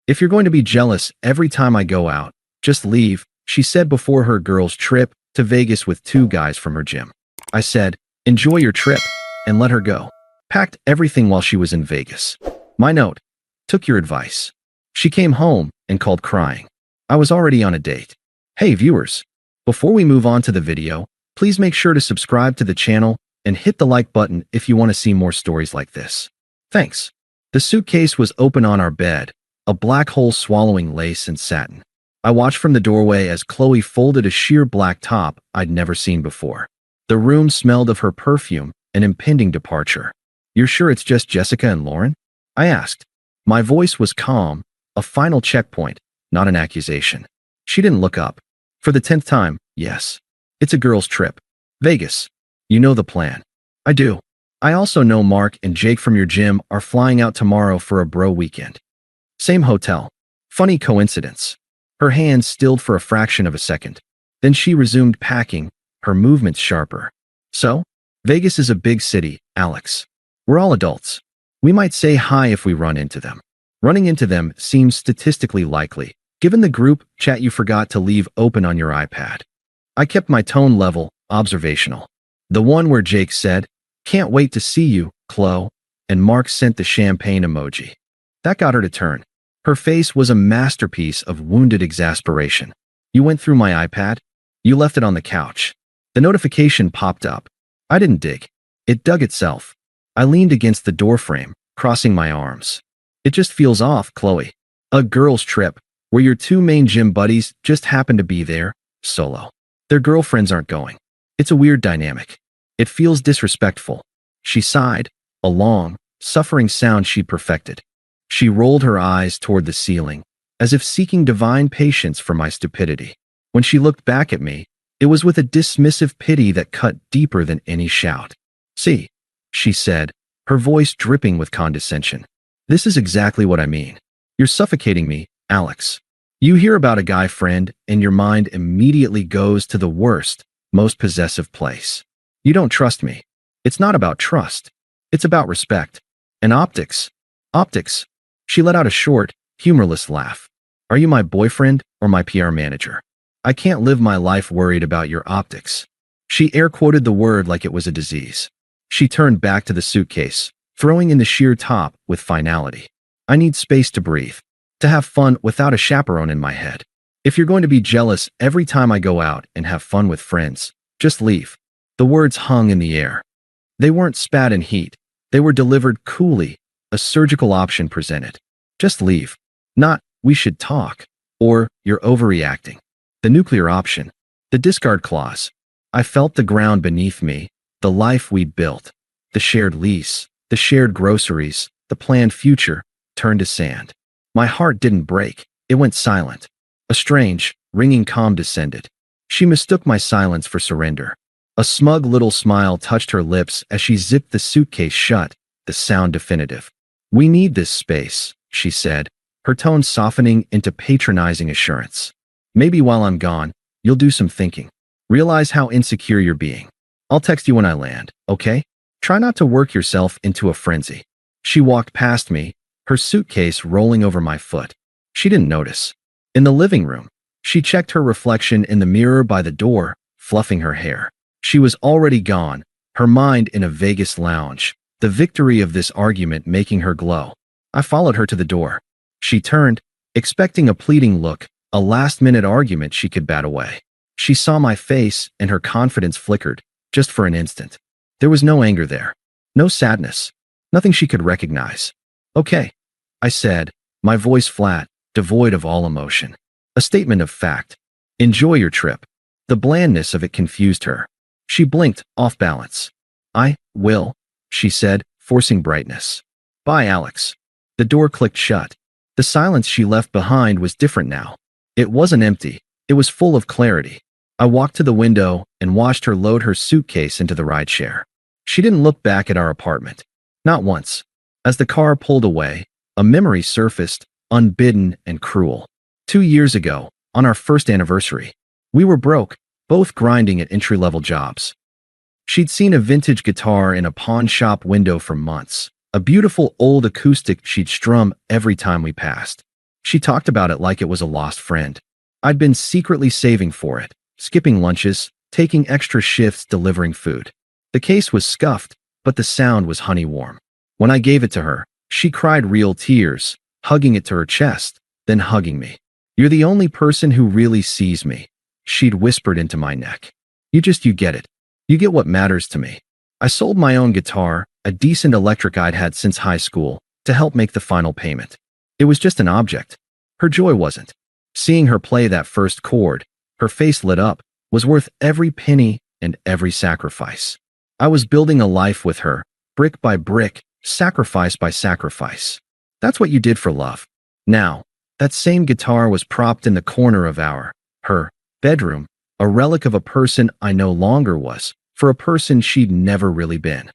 If you're going to be jealous every time I go out, just leave, she said before her girls' trip to Vegas with 2 guys from her gym. I said, enjoy your trip, and let her go. Packed everything while she was in Vegas. My note, took your advice. She came home and called crying. I was already on a date. Hey viewers, before we move on to the video, please make sure to subscribe to the channel and hit the like button if you want to see more stories like this. Thanks. The suitcase was open on our bed, a black hole swallowing lace and satin. I watched from the doorway as Qley folded a sheer black top I'd never seen before. The room smelled of her perfume and impending departure. You're sure it's just Jessica and Lauren? I asked. My voice was calm, a final checkpoint, not an accusation. She didn't look up. For the 10th time, yes. It's a girls' trip. Vegas. You know the plan. I do. I also know Mark and Jake from your gym are flying out tomorrow for a bro weekend. Same hotel. Funny coincidence. Her hands stilled for a fraction of a second. Then she resumed packing, her movements sharper. So? Vegas is a big city, Alex. We're all adults. We might say hi if we run into them. Running into them seems statistically likely, given the group chat you forgot to leave open on your iPad. I kept my tone level, observational. The one where Jake said, "Can't wait to see you, Qley," and Mark sent the champagne emoji. That got her to turn. Her face was a masterpiece of wounded exasperation. You went through my iPad? You left it on the couch. The notification popped up. I didn't dig. It dug itself. I leaned against the doorframe, crossing my arms. It just feels off, Qley. A girls' trip, where your 2 main gym buddies just happen to be there, solo. Their girlfriends aren't going. It's a weird dynamic. It feels disrespectful. She sighed, a long, suffering sound she perfected. She rolled her eyes toward the ceiling, as if seeking divine patience for my stupidity. When she looked back at me, it was with a dismissive pity that cut deeper than any shout. "See," she said, her voice dripping with condescension. "This is exactly what I mean. You're suffocating me, Alex. You hear about a guy friend, and your mind immediately goes to the worst, most possessive place. You don't trust me. It's not about trust. It's about respect. And optics. Optics." She let out a short, humorless laugh. "Are you my boyfriend or my PR manager? I can't live my life worried about your optics." She air-quoted the word like it was a disease. She turned back to the suitcase, throwing in the sheer top with finality. "I need space to breathe, to have fun without a chaperone in my head. If you're going to be jealous every time I go out and have fun with friends, just leave." The words hung in the air. They weren't spat in heat. They were delivered coolly, a surgical option presented. Just leave. Not, "We should talk," or "You're overreacting." The nuclear option. The discard clause. I felt the ground beneath me, the life we'd built, the shared lease, the shared groceries, the planned future, turned to sand. My heart didn't break. It went silent. A strange, ringing calm descended. She mistook my silence for surrender. A smug little smile touched her lips as she zipped the suitcase shut, the sound definitive. "We need this space," she said, her tone softening into patronizing assurance. "Maybe while I'm gone, you'll do some thinking. Realize how insecure you're being. I'll text you when I land, okay? Try not to work yourself into a frenzy." She walked past me, her suitcase rolling over my foot. She didn't notice. In the living room, she checked her reflection in the mirror by the door, fluffing her hair. She was already gone, her mind in a Vegas lounge, the victory of this argument making her glow. I followed her to the door. She turned, expecting a pleading look, a last-minute argument she could bat away. She saw my face and her confidence flickered, just for an instant. There was no anger there. No sadness. Nothing she could recognize. "Okay," I said, my voice flat, devoid of all emotion. A statement of fact. "Enjoy your trip." The blandness of it confused her. She blinked, off balance. "I will," she said, forcing brightness. "Bye, Alex." The door clicked shut. The silence she left behind was different now. It wasn't empty. It was full of clarity. I walked to the window and watched her load her suitcase into the rideshare. She didn't look back at our apartment. Not once. As the car pulled away, a memory surfaced, unbidden and cruel. 2 years ago, on our first anniversary. We were broke, both grinding at entry-level jobs. She'd seen a vintage guitar in a pawn shop window for months, a beautiful old acoustic she'd strum every time we passed. She talked about it like it was a lost friend. I'd been secretly saving for it, skipping lunches, taking extra shifts delivering food. The case was scuffed, but the sound was honey warm. When I gave it to her, she cried real tears, hugging it to her chest, then hugging me. "You're the only person who really sees me," she'd whispered into my neck. You get it. You get what matters to me." I sold my own guitar, a decent electric I'd had since high school, to help make the final payment. It was just an object. Her joy wasn't. Seeing her play that first chord, her face lit up, was worth every penny and every sacrifice. I was building a life with her, brick by brick, sacrifice by sacrifice. That's what you did for love. Now, that same guitar was propped in the corner of her bedroom, a relic of a person I no longer was, for a person she'd never really been.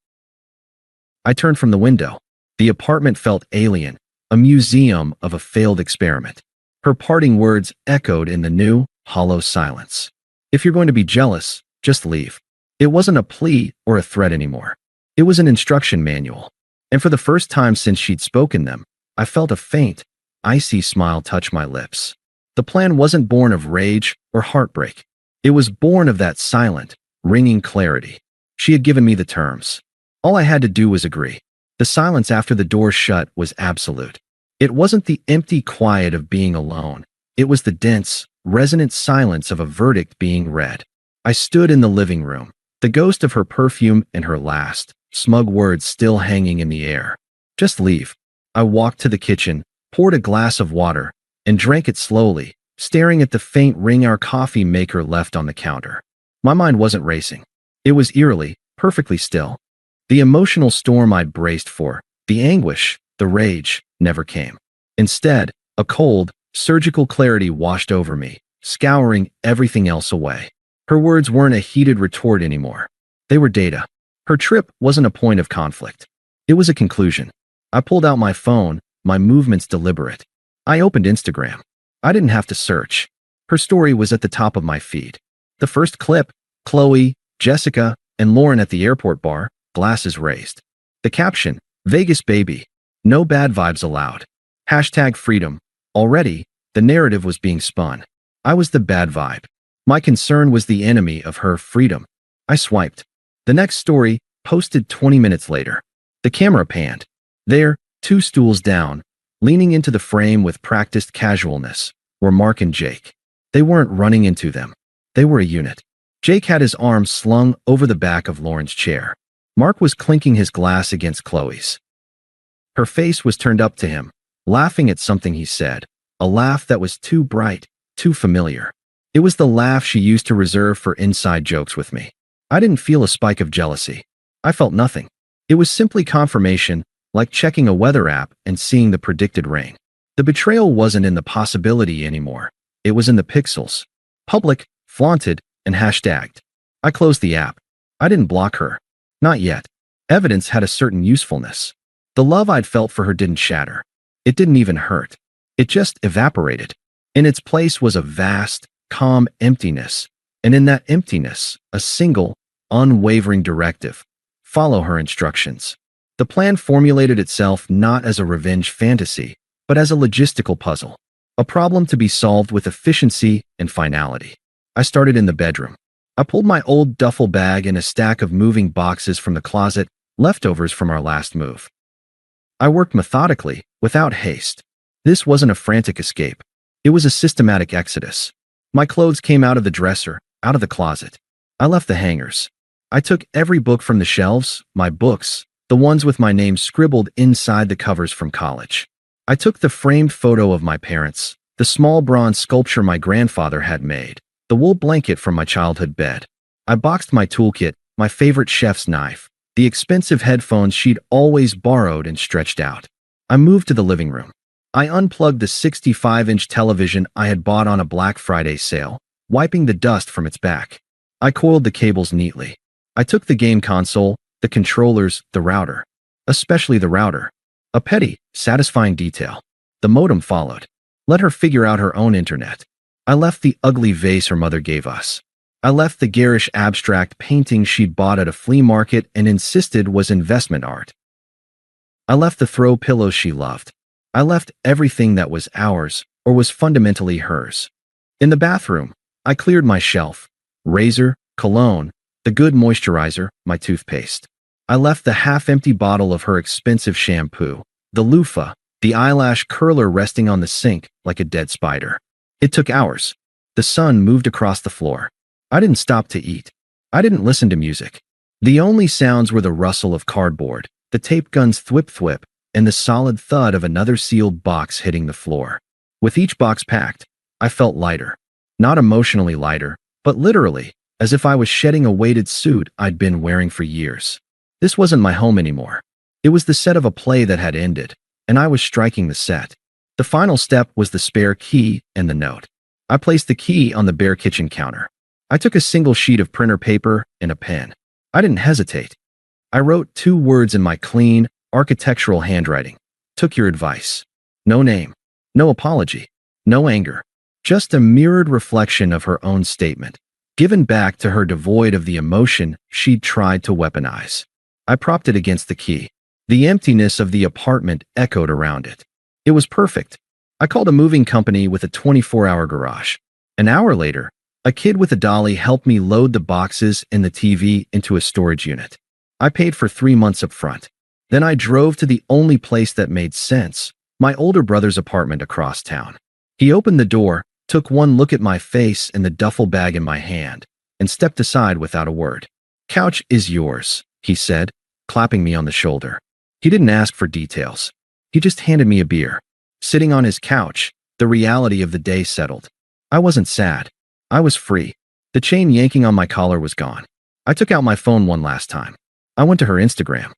I turned from the window. The apartment felt alien, a museum of a failed experiment. Her parting words echoed in the new, hollow silence. "If you're going to be jealous, just leave." It wasn't a plea or a threat anymore. It was an instruction manual. And for the first time since she'd spoken them, I felt a faint, icy smile touch my lips. The plan wasn't born of rage or heartbreak. It was born of that silent, ringing clarity. She had given me the terms. All I had to do was agree. The silence after the door shut was absolute. It wasn't the empty quiet of being alone. It was the dense, resonant silence of a verdict being read. I stood in the living room, the ghost of her perfume and her last, smug words still hanging in the air. "Just leave." I walked to the kitchen, poured a glass of water, and drank it slowly, staring at the faint ring our coffee maker left on the counter. My mind wasn't racing. It was eerily, perfectly still. The emotional storm I'd braced for, the anguish, the rage, never came. Instead, a cold, surgical clarity washed over me, scouring everything else away. Her words weren't a heated retort anymore. They were data. Her trip wasn't a point of conflict. It was a conclusion. I pulled out my phone, my movements deliberate. I opened Instagram. I didn't have to search. Her story was at the top of my feed. The first clip, Qley, Jessica, and Lauren at the airport bar, glasses raised. The caption, "Vegas baby, no bad vibes allowed." #freedom. Already, the narrative was being spun. I was the bad vibe. My concern was the enemy of her freedom. I swiped. The next story, posted 20 minutes later. The camera panned. There, 2 stools down, leaning into the frame with practiced casualness, were Mark and Jake. They weren't running into them. They were a unit. Jake had his arms slung over the back of Lauren's chair. Mark was clinking his glass against Qley's. Her face was turned up to him, laughing at something he said, a laugh that was too bright, too familiar. It was the laugh she used to reserve for inside jokes with me. I didn't feel a spike of jealousy. I felt nothing. It was simply confirmation, like checking a weather app and seeing the predicted rain. The betrayal wasn't in the possibility anymore. It was in the pixels. Public, flaunted, and hashtagged. I closed the app. I didn't block her. Not yet. Evidence had a certain usefulness. The love I'd felt for her didn't shatter. It didn't even hurt. It just evaporated. In its place was a vast, calm emptiness, and in that emptiness, a single, unwavering directive: follow her instructions. The plan formulated itself not as a revenge fantasy, but as a logistical puzzle, a problem to be solved with efficiency and finality. I started in the bedroom. I pulled my old duffel bag and a stack of moving boxes from the closet, leftovers from our last move. I worked methodically, without haste. This wasn't a frantic escape. It was a systematic exodus. My clothes came out of the dresser, out of the closet. I left the hangers. I took every book from the shelves, my books, the ones with my name scribbled inside the covers from college. I took the framed photo of my parents, the small bronze sculpture my grandfather had made, the wool blanket from my childhood bed. I boxed my toolkit, my favorite chef's knife, the expensive headphones she'd always borrowed and stretched out. I moved to the living room. I unplugged the 65-inch television I had bought on a Black Friday sale, wiping the dust from its back. I coiled the cables neatly. I took the game console, the controllers, the router. Especially the router. A petty, satisfying detail. The modem followed. Let her figure out her own internet. I left the ugly vase her mother gave us. I left the garish abstract painting she'd bought at a flea market and insisted was investment art. I left the throw pillows she loved. I left everything that was ours or was fundamentally hers. In the bathroom, I cleared my shelf, razor, cologne, the good moisturizer, my toothpaste. I left the half-empty bottle of her expensive shampoo, the loofah, the eyelash curler resting on the sink like a dead spider. It took hours. The sun moved across the floor. I didn't stop to eat. I didn't listen to music. The only sounds were the rustle of cardboard, the tape gun's thwip-thwip, and the solid thud of another sealed box hitting the floor. With each box packed, I felt lighter. Not emotionally lighter, but literally, as if I was shedding a weighted suit I'd been wearing for years. This wasn't my home anymore. It was the set of a play that had ended, and I was striking the set. The final step was the spare key and the note. I placed the key on the bare kitchen counter. I took a single sheet of printer paper and a pen. I didn't hesitate. I wrote 2 words in my clean, architectural handwriting. Took your advice. No name. No apology. No anger. Just a mirrored reflection of her own statement, given back to her devoid of the emotion she'd tried to weaponize. I propped it against the key. The emptiness of the apartment echoed around it. It was perfect. I called a moving company with a 24-hour garage. An hour later, a kid with a dolly helped me load the boxes and the TV into a storage unit. I paid for 3 months up front. Then I drove to the only place that made sense, my older brother's apartment across town. He opened the door, took one look at my face and the duffel bag in my hand, and stepped aside without a word. "Couch is yours," he said, clapping me on the shoulder. He didn't ask for details. He just handed me a beer. Sitting on his couch, the reality of the day settled. I wasn't sad. I was free. The chain yanking on my collar was gone. I took out my phone one last time. I went to her Instagram.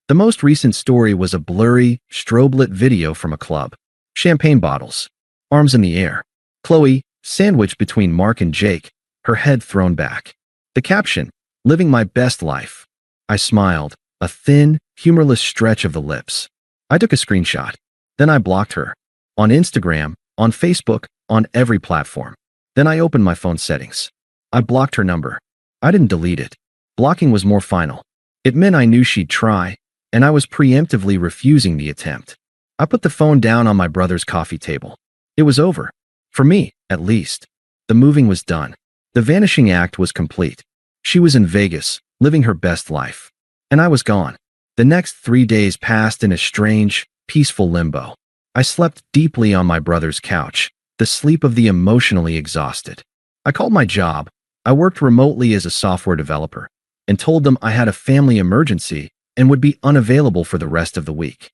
The most recent story was a blurry, strobe-lit video from a club. Champagne bottles. Arms in the air. Qley, sandwiched between Mark and Jake, her head thrown back. The caption, "Living my best life." I smiled, a thin, humorless stretch of the lips. I took a screenshot. Then I blocked her. On Instagram, on Facebook, on every platform. Then I opened my phone settings. I blocked her number. I didn't delete it. Blocking was more final. It meant I knew she'd try, and I was preemptively refusing the attempt. I put the phone down on my brother's coffee table. It was over. For me, at least. The moving was done. The vanishing act was complete. She was in Vegas, living her best life. And I was gone. The next 3 days passed in a strange, peaceful limbo. I slept deeply on my brother's couch, the sleep of the emotionally exhausted. I called my job. I worked remotely as a software developer, and told them I had a family emergency and would be unavailable for the rest of the week.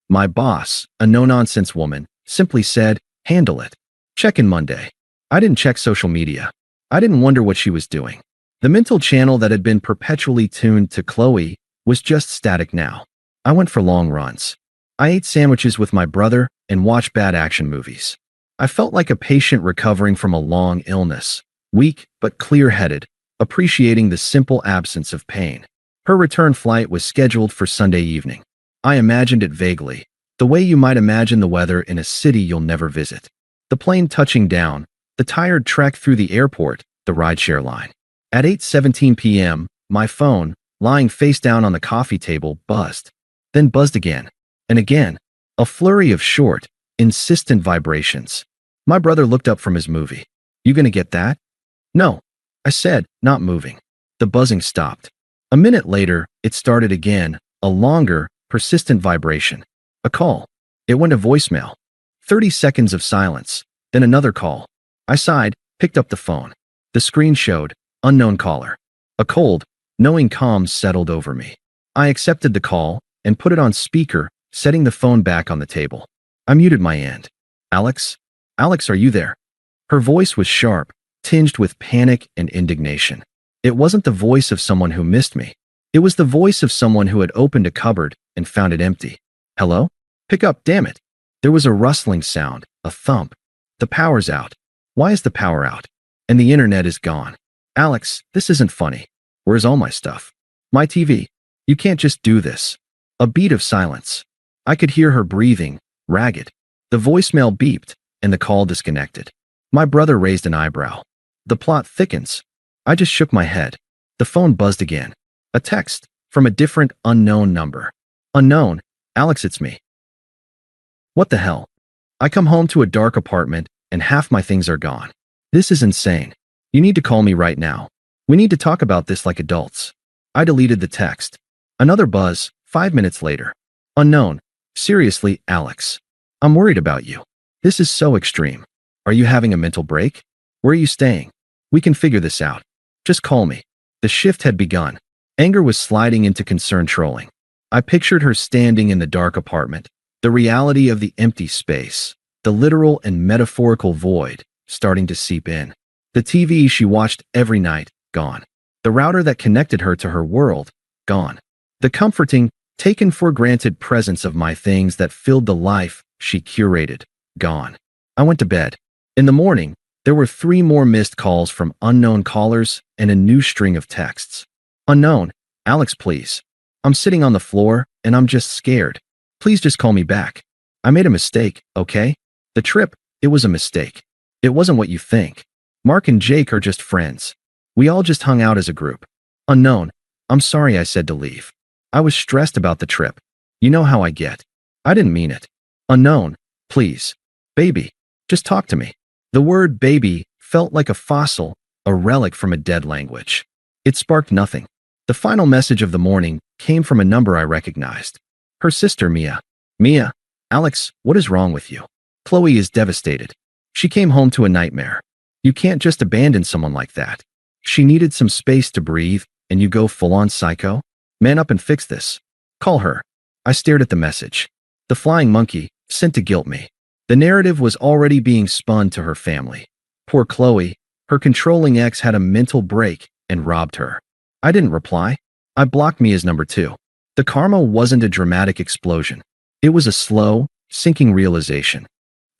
My boss, a no-nonsense woman, simply said, "Handle it. Check in Monday." I didn't check social media. I didn't wonder what she was doing. The mental channel that had been perpetually tuned to Qley was just static now. I went for long runs. I ate sandwiches with my brother and watched bad action movies. I felt like a patient recovering from a long illness, weak but clear-headed, appreciating the simple absence of pain. Her return flight was scheduled for Sunday evening. I imagined it vaguely, the way you might imagine the weather in a city you'll never visit. The plane touching down, the tired trek through the airport, the rideshare line. At 8:17 p.m., my phone, lying face down on the coffee table, buzzed. Then buzzed again. And again. A flurry of short, insistent vibrations. My brother looked up from his movie. "You gonna get that?" "No," I said, not moving. The buzzing stopped. A minute later, it started again, a longer, persistent vibration. A call. It went to voicemail. 30 seconds of silence. Then another call. I sighed, picked up the phone. The screen showed, unknown caller. A cold, knowing calm settled over me. I accepted the call and put it on speaker, setting the phone back on the table. I muted my end. "Alex? Alex, are you there?" Her voice was sharp, tinged with panic and indignation. It wasn't the voice of someone who missed me. It was the voice of someone who had opened a cupboard and found it empty. "Hello? Pick up, damn it." There was a rustling sound, a thump. "The power's out." "Why is the power out?" "And the internet is gone." "Alex, this isn't funny. Where's all my stuff?" "My TV. You can't just do this." A beat of silence. I could hear her breathing, ragged. The voicemail beeped, and the call disconnected. My brother raised an eyebrow. The plot thickens. I just shook my head. The phone buzzed again. A text from a different, unknown number. "Unknown, Alex, it's me." What the hell? I come home to a dark apartment and half my things are gone. This is insane. You need to call me right now. We need to talk about this like adults. I deleted the text. Another buzz, 5 minutes later. Unknown. Seriously, Alex. I'm worried about you. This is so extreme. Are you having a mental break? Where are you staying? We can figure this out. Just call me. The shift had begun. Anger was sliding into concern trolling. I pictured her standing in the dark apartment, the reality of the empty space, the literal and metaphorical void starting to seep in. The TV she watched every night, gone. The router that connected her to her world, gone. The comforting, taken for granted presence of my things that filled the life she curated, gone. I went to bed. In the morning, there were 3 more missed calls from unknown callers and a new string of texts. Unknown, Alex, please. I'm sitting on the floor and I'm just scared. Please just call me back. I made a mistake, okay? The trip, it was a mistake. It wasn't what you think. Mark and Jake are just friends. We all just hung out as a group. Unknown, I'm sorry I said to leave. I was stressed about the trip. You know how I get. I didn't mean it. Unknown, please. Baby, just talk to me. The word baby felt like a fossil, a relic from a dead language. It sparked nothing. The final message of the morning came from a number I recognized. Her sister, Mia. Mia, Alex, what is wrong with you? Qley is devastated. She came home to a nightmare. You can't just abandon someone like that. She needed some space to breathe, and you go full-on psycho? Man up and fix this. Call her. I stared at the message. The flying monkey, sent to guilt me. The narrative was already being spun to her family. Poor Qley, her controlling ex had a mental break and robbed her. I didn't reply. I blocked Mia's number 2. The karma wasn't a dramatic explosion. It was a slow, sinking realization.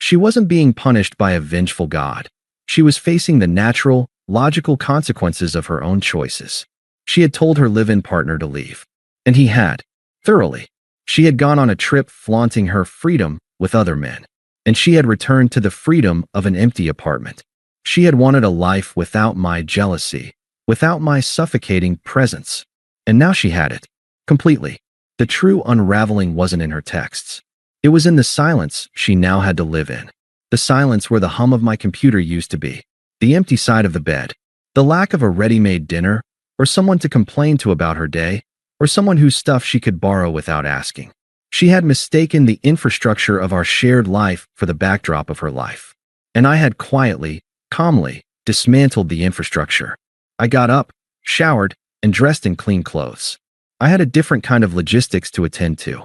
She wasn't being punished by a vengeful god. She was facing the natural, logical consequences of her own choices. She had told her live-in partner to leave. And he had. Thoroughly. She had gone on a trip flaunting her freedom with other men. And she had returned to the freedom of an empty apartment. She had wanted a life without my jealousy, without my suffocating presence. And now she had it. Completely. The true unraveling wasn't in her texts. It was in the silence she now had to live in. The silence where the hum of my computer used to be. The empty side of the bed. The lack of a ready-made dinner, or someone to complain to about her day, or someone whose stuff she could borrow without asking. She had mistaken the infrastructure of our shared life for the backdrop of her life. And I had quietly, calmly, dismantled the infrastructure. I got up, showered, and dressed in clean clothes. I had a different kind of logistics to attend to.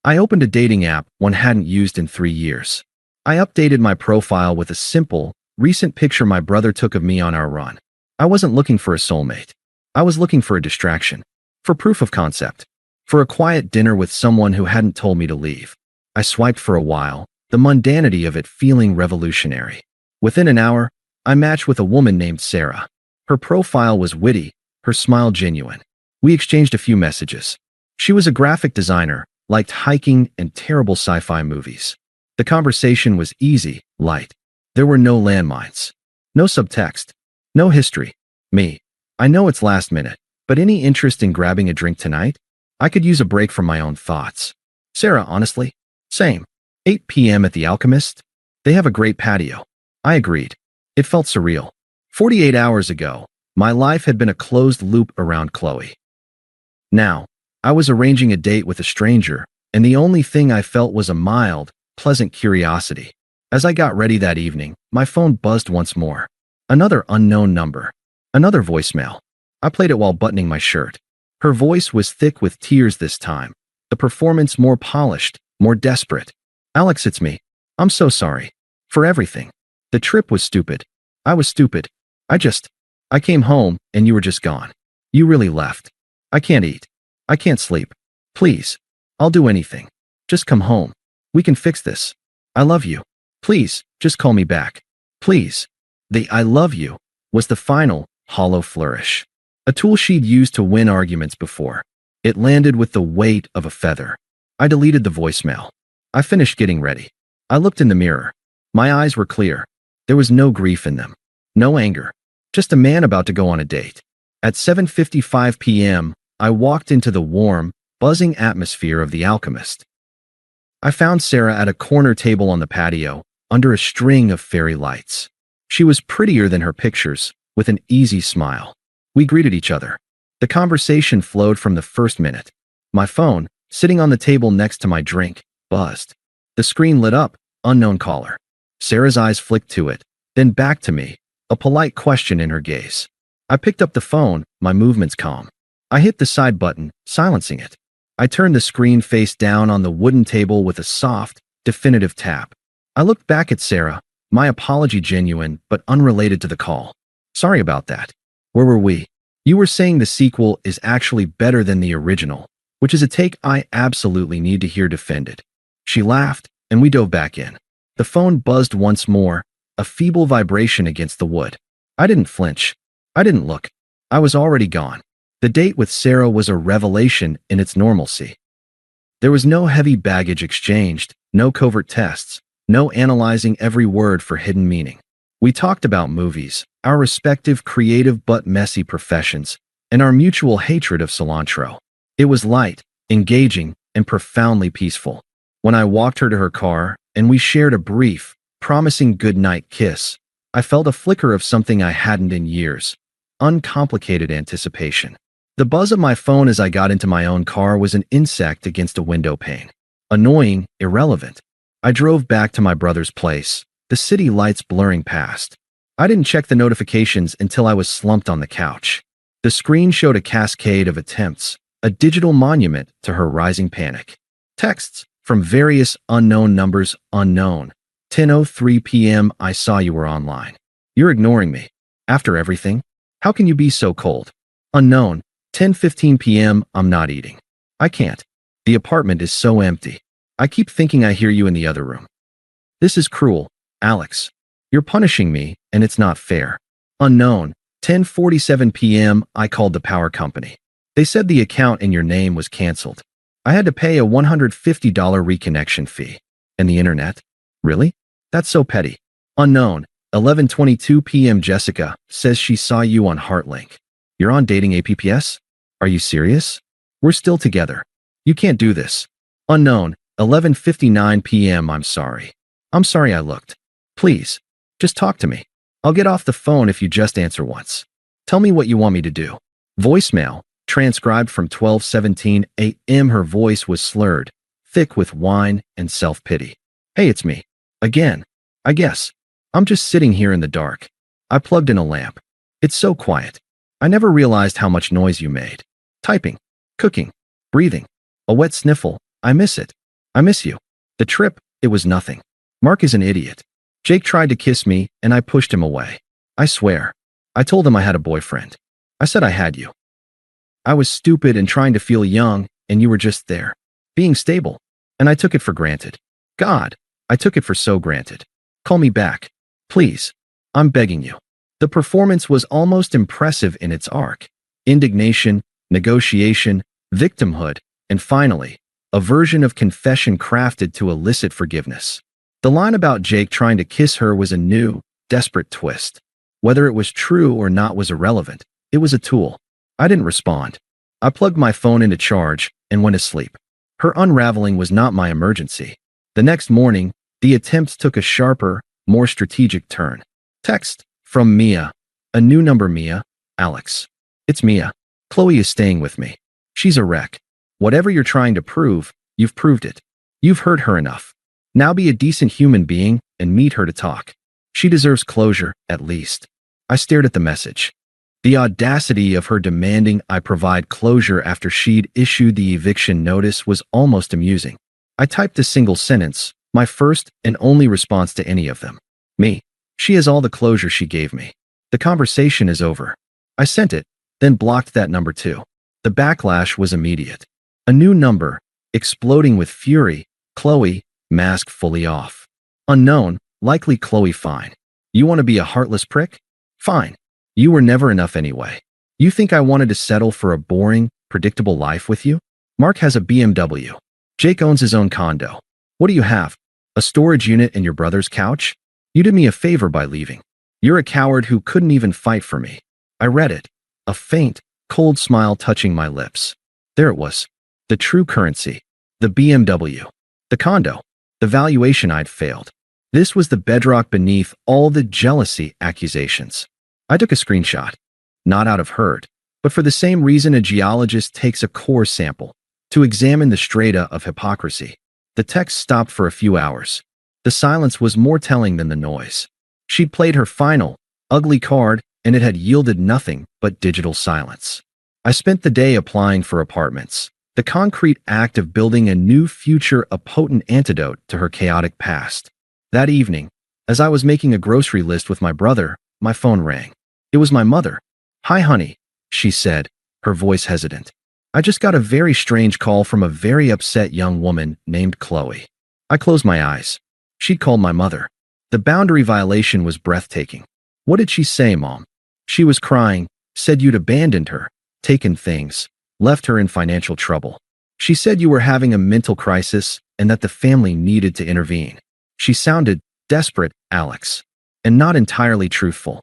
I opened a dating app one hadn't used in 3 years. I updated my profile with a simple, recent picture my brother took of me on our run. I wasn't looking for a soulmate. I was looking for a distraction. For proof of concept. For a quiet dinner with someone who hadn't told me to leave. I swiped for a while, the mundanity of it feeling revolutionary. Within an hour, I matched with a woman named Sarah. Her profile was witty, her smile genuine. We exchanged a few messages. She was a graphic designer, liked hiking and terrible sci-fi movies. The conversation was easy, light. There were no landmines. No subtext. No history. Me. I know it's last minute, but any interest in grabbing a drink tonight? I could use a break from my own thoughts. Sarah, honestly? Same. 8 p.m. at the Alchemist? They have a great patio. I agreed. It felt surreal. 48 hours ago, my life had been a closed loop around Qley. Now, I was arranging a date with a stranger, and the only thing I felt was a mild, pleasant curiosity. As I got ready that evening, my phone buzzed once more. Another unknown number. Another voicemail. I played it while buttoning my shirt. Her voice was thick with tears this time. The performance more polished, more desperate. Alex, it's me. I'm so sorry. For everything. The trip was stupid. I was stupid. I came home, and you were just gone. You really left. I can't eat. I can't sleep. Please. I'll do anything. Just come home. We can fix this. I love you. Please, just call me back. Please. The I love you was the final, hollow flourish. A tool she'd used to win arguments before. It landed with the weight of a feather. I deleted the voicemail. I finished getting ready. I looked in the mirror. My eyes were clear. There was no grief in them. No anger. Just a man about to go on a date. At 7:55 p.m., I walked into the warm, buzzing atmosphere of the Alchemist. I found Sarah at a corner table on the patio, under a string of fairy lights. She was prettier than her pictures, with an easy smile. We greeted each other. The conversation flowed from the first minute. My phone, sitting on the table next to my drink, buzzed. The screen lit up, unknown caller. Sarah's eyes flicked to it, then back to me, a polite question in her gaze. I picked up the phone, my movements calm. I hit the side button, silencing it. I turned the screen face down on the wooden table with a soft, definitive tap. I looked back at Sarah, my apology genuine but unrelated to the call. Sorry about that. Where were we? You were saying the sequel is actually better than the original, which is a take I absolutely need to hear defended. She laughed, and we dove back in. The phone buzzed once more, a feeble vibration against the wood. I didn't flinch. I didn't look. I was already gone. The date with Sarah was a revelation in its normalcy. There was no heavy baggage exchanged, no covert tests, no analyzing every word for hidden meaning. We talked about movies, our respective creative but messy professions, and our mutual hatred of cilantro. It was light, engaging, and profoundly peaceful. When I walked her to her car, and we shared a brief, promising goodnight kiss, I felt a flicker of something I hadn't in years. Uncomplicated anticipation. The buzz of my phone as I got into my own car was an insect against a window pane. Annoying, irrelevant. I drove back to my brother's place, the city lights blurring past. I didn't check the notifications until I was slumped on the couch. The screen showed a cascade of attempts, a digital monument to her rising panic. Texts from various unknown numbers, unknown. 10:03 p.m. I saw you were online. You're ignoring me. After everything? How can you be so cold? Unknown. 10:15 p.m. I'm not eating. I can't. The apartment is so empty. I keep thinking I hear you in the other room. This is cruel, Alex. You're punishing me, and it's not fair. Unknown. 10:47 p.m. I called the power company. They said the account in your name was canceled. I had to pay a $150 reconnection fee. And the internet? Really? That's so petty. Unknown. 11:22 p.m. Jessica says she saw you on Heartlink. You're on dating apps? Are you serious? We're still together. You can't do this. Unknown. 11:59 p.m. I'm sorry. I'm sorry I looked. Please, just talk to me. I'll get off the phone if you just answer once. Tell me what you want me to do. Voicemail, transcribed from 12:17 a.m. Her voice was slurred, thick with whine and self-pity. Hey, it's me. Again. I guess. I'm just sitting here in the dark. I plugged in a lamp. It's so quiet. I never realized how much noise you made. Typing, cooking, breathing, a wet sniffle. I miss it. I miss you. The trip, it was nothing. Mark is an idiot. Jake tried to kiss me, and I pushed him away. I swear. I told him I had a boyfriend. I said I had you. I was stupid and trying to feel young, and you were just there, being stable. And I took it for granted. God, I took it for so granted. Call me back. Please. I'm begging you. The performance was almost impressive in its arc. Indignation, negotiation, victimhood, and finally, a version of confession crafted to elicit forgiveness. The line about Jake trying to kiss her was a new, desperate twist. Whether it was true or not was irrelevant. It was a tool. I didn't respond. I plugged my phone into charge and went to sleep. Her unraveling was not my emergency. The next morning, the attempts took a sharper, more strategic turn. Text from Mia. A new number. Mia. Alex. It's Mia. Qley is staying with me. She's a wreck. Whatever you're trying to prove, you've proved it. You've hurt her enough. Now be a decent human being and meet her to talk. She deserves closure, at least. I stared at the message. The audacity of her demanding I provide closure after she'd issued the eviction notice was almost amusing. I typed a single sentence, my first and only response to any of them. Me. She has all the closure she gave me. The conversation is over. I sent it, then blocked that number too. The backlash was immediate. A new number, exploding with fury. Qley, mask fully off. Unknown, likely Qley. Fine. You want to be a heartless prick? Fine. You were never enough anyway. You think I wanted to settle for a boring, predictable life with you? Mark has a BMW. Jake owns his own condo. What do you have? A storage unit and your brother's couch? You did me a favor by leaving. You're a coward who couldn't even fight for me. I read it. A faint, cold smile touching my lips. There it was. The true currency. The BMW. The The condo. The valuation I'd failed. This was the bedrock beneath all the jealousy accusations. I took a screenshot. Not out of hurt, but for the same reason a geologist takes a core sample, to examine the strata of hypocrisy. The text stopped for a few hours. The silence was more telling than the noise. She'd played her final, ugly card, and it had yielded nothing but digital silence. I spent the day applying for apartments, the concrete act of building a new future, a potent antidote to her chaotic past. That evening, as I was making a grocery list with my brother, my phone rang. It was my mother. "Hi, honey," she said, her voice hesitant. "I just got a very strange call from a very upset young woman named Qley." I closed my eyes. She'd called my mother. The boundary violation was breathtaking. "What did she say, Mom?" "She was crying, said you'd abandoned her, taken things, left her in financial trouble. She said you were having a mental crisis and that the family needed to intervene." She sounded desperate, Alex, and not entirely truthful.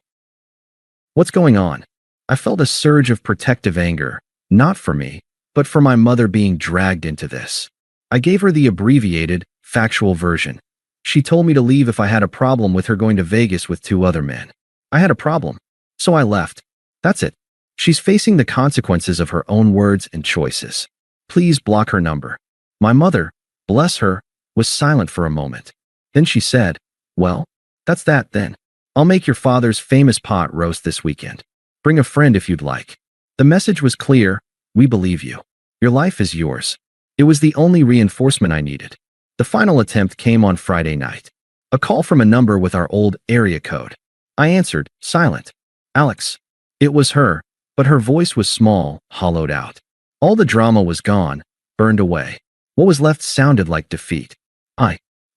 What's going on? I felt a surge of protective anger, not for me, but for my mother being dragged into this. I gave her the abbreviated, factual version. She told me to leave if I had a problem with her going to Vegas with 2 other men. I had a problem, so I left. That's it. She's facing the consequences of her own words and choices. Please block her number. My mother, bless her, was silent for a moment. Then she said, "Well, that's that then. I'll make your father's famous pot roast this weekend. Bring a friend if you'd like." The message was clear. We believe you. Your life is yours. It was the only reinforcement I needed. The final attempt came on Friday night. A call from a number with our old area code. I answered, silent. "Alex." It was her, but her voice was small, hollowed out. All the drama was gone, burned away. What was left sounded like defeat.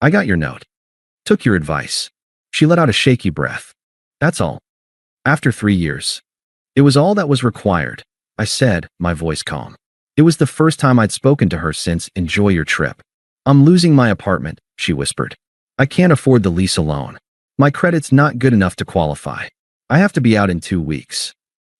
I got your note. Took your advice." She let out a shaky breath. "That's all. After 3 years." It was all that was required, I said, my voice calm. It was the first time I'd spoken to her since "Enjoy your trip." "I'm losing my apartment," she whispered. "I can't afford the lease alone. My credit's not good enough to qualify. I have to be out in 2 weeks."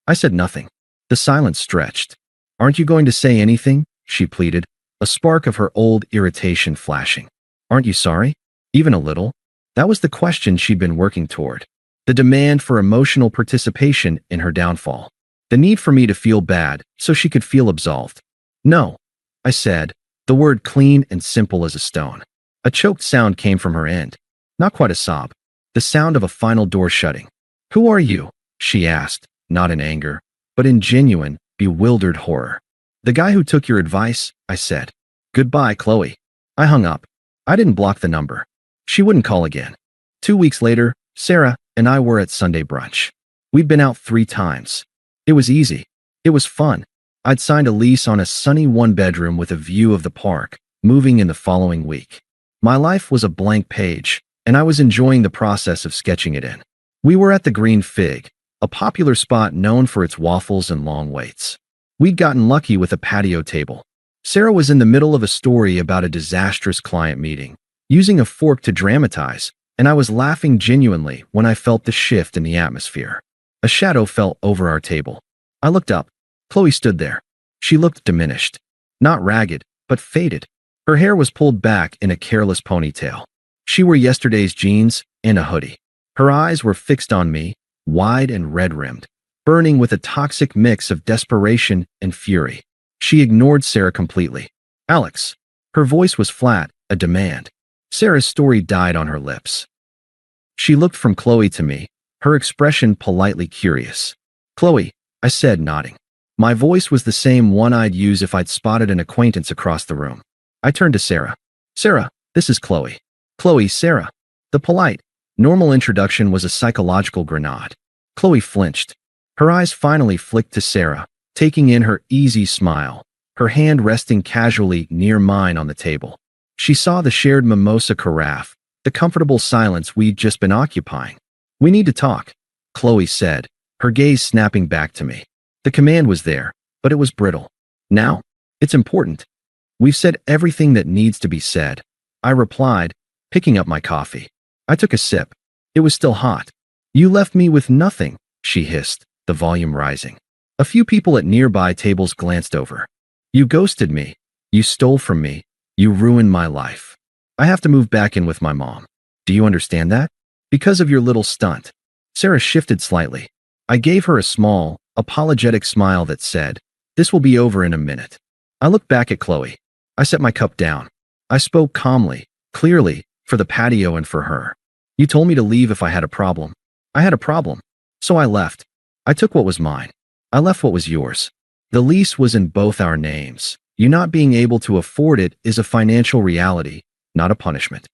I said nothing. The silence stretched. "Aren't you going to say anything?" she pleaded, a spark of her old irritation flashing. "Aren't you sorry? Even a little?" That was the question she'd been working toward. The demand for emotional participation in her downfall. The need for me to feel bad so she could feel absolved. "No," I said, the word clean and simple as a stone. A choked sound came from her end. Not quite a sob. The sound of a final door shutting. "Who are you?" she asked, not in anger, but in genuine, bewildered horror. "The guy who took your advice," I said. "Goodbye, Qley." I hung up. I didn't block the number. She wouldn't call again. 2 weeks later, Sarah and I were at Sunday brunch. We'd been out 3 times. It was easy. It was fun. I'd signed a lease on a sunny 1-bedroom with a view of the park, moving in the following week. My life was a blank page, and I was enjoying the process of sketching it in. We were at the Green Fig, a popular spot known for its waffles and long waits. We'd gotten lucky with a patio table. Sarah was in the middle of a story about a disastrous client meeting, using a fork to dramatize, and I was laughing genuinely when I felt the shift in the atmosphere. A shadow fell over our table. I looked up. Qley stood there. She looked diminished. Not ragged, but faded. Her hair was pulled back in a careless ponytail. She wore yesterday's jeans and a hoodie. Her eyes were fixed on me, wide and red-rimmed, burning with a toxic mix of desperation and fury. She ignored Sarah completely. "Alex." Her voice was flat, a demand. Sarah's story died on her lips. She looked from Qley to me, her expression politely curious. "Qley," I said, nodding. My voice was the same one I'd use if I'd spotted an acquaintance across the room. I turned to Sarah. "Sarah, this is Qley." "Qley, Sarah." The polite, normal introduction was a psychological grenade. Qley flinched. Her eyes finally flicked to Sarah, taking in her easy smile, her hand resting casually near mine on the table. She saw the shared mimosa carafe, the comfortable silence we'd just been occupying. "We need to talk," Qley said, her gaze snapping back to me. The command was there, but it was brittle. "Now? It's important. We've said everything that needs to be said," I replied, picking up my coffee. I took a sip. It was still hot. "You left me with nothing," she hissed, the volume rising. A few people at nearby tables glanced over. "You ghosted me. You stole from me. You ruined my life." I have to move back in with my mom. Do you understand that? Because of your little stunt. Sarah shifted slightly. I gave her a small, apologetic smile that said, "This will be over in a minute." I looked back at Qley. I set my cup down. I spoke calmly, clearly, for the patio and for her. "You told me to leave if I had a problem. I had a problem. So I left. I took what was mine. I left what was yours. The lease was in both our names. You not being able to afford it is a financial reality, not a punishment."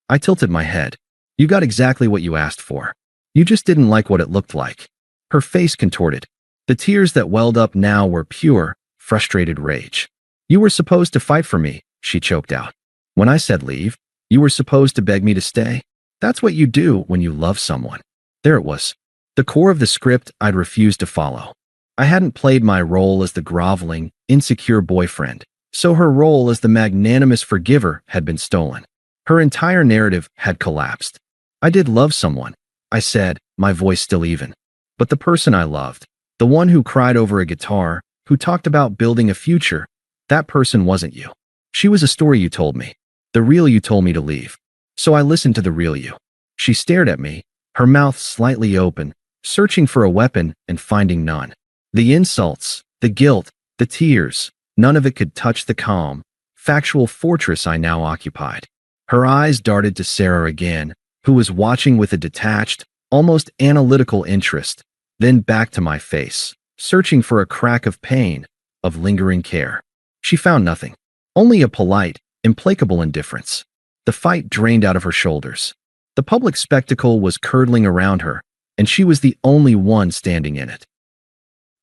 I tilted my head. "You got exactly what you asked for. You just didn't like what it looked like." Her face contorted. The tears that welled up now were pure, frustrated rage. "You were supposed to fight for me," she choked out. "When I said leave, you were supposed to beg me to stay. That's what you do when you love someone." There it was. The core of the script I'd refused to follow. I hadn't played my role as the groveling, insecure boyfriend, so her role as the magnanimous forgiver had been stolen. Her entire narrative had collapsed. "I did love someone," I said, my voice still even. "But the person I loved, the one who cried over a guitar, who talked about building a future, that person wasn't you. She was a story you told me. The real you told me to leave. So I listened to the real you." She stared at me, her mouth slightly open, searching for a weapon and finding none. The insults, the guilt, the tears, none of it could touch the calm, factual fortress I now occupied. Her eyes darted to Sarah again, who was watching with a detached, almost analytical interest, then back to my face, searching for a crack of pain, of lingering care. She found nothing. Only a polite, implacable indifference. The fight drained out of her shoulders. The public spectacle was curdling around her, and she was the only one standing in it.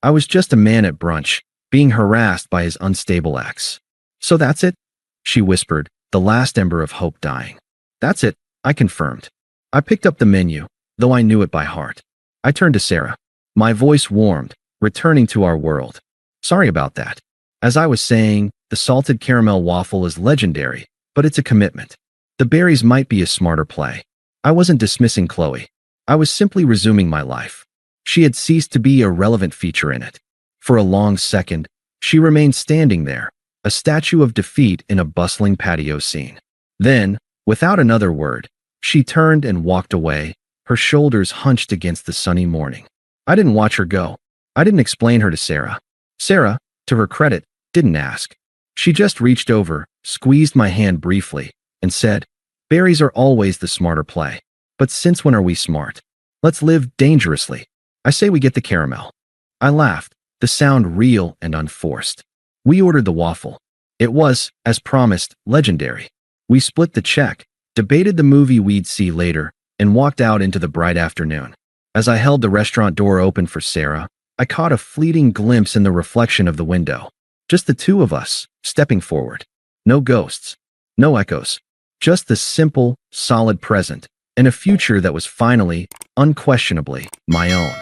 I was just a man at brunch, being harassed by his unstable ex. "So that's it?" she whispered, the last ember of hope dying. "That's it," I confirmed. I picked up the menu, though I knew it by heart. I turned to Sarah. My voice warmed, returning to our world. "Sorry about that. As I was saying, the salted caramel waffle is legendary, but it's a commitment. The berries might be a smarter play." I wasn't dismissing Qley. I was simply resuming my life. She had ceased to be a relevant feature in it. For a long second, she remained standing there, a statue of defeat in a bustling patio scene. Then, without another word, she turned and walked away, her shoulders hunched against the sunny morning. I didn't watch her go. I didn't explain her to Sarah. Sarah, to her credit, didn't ask. She just reached over, squeezed my hand briefly, and said, "Berries are always the smarter play. But since when are we smart? Let's live dangerously. I say we get the caramel." I laughed, the sound real and unforced. We ordered the waffle. It was, as promised, legendary. We split the check, debated the movie we'd see later, and walked out into the bright afternoon. As I held the restaurant door open for Sarah, I caught a fleeting glimpse in the reflection of the window. Just the two of us, stepping forward. No ghosts. No echoes. Just the simple, solid present, and a future that was finally, unquestionably, my own.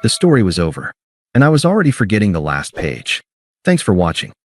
The story was over, and I was already forgetting the last page. Thanks for watching.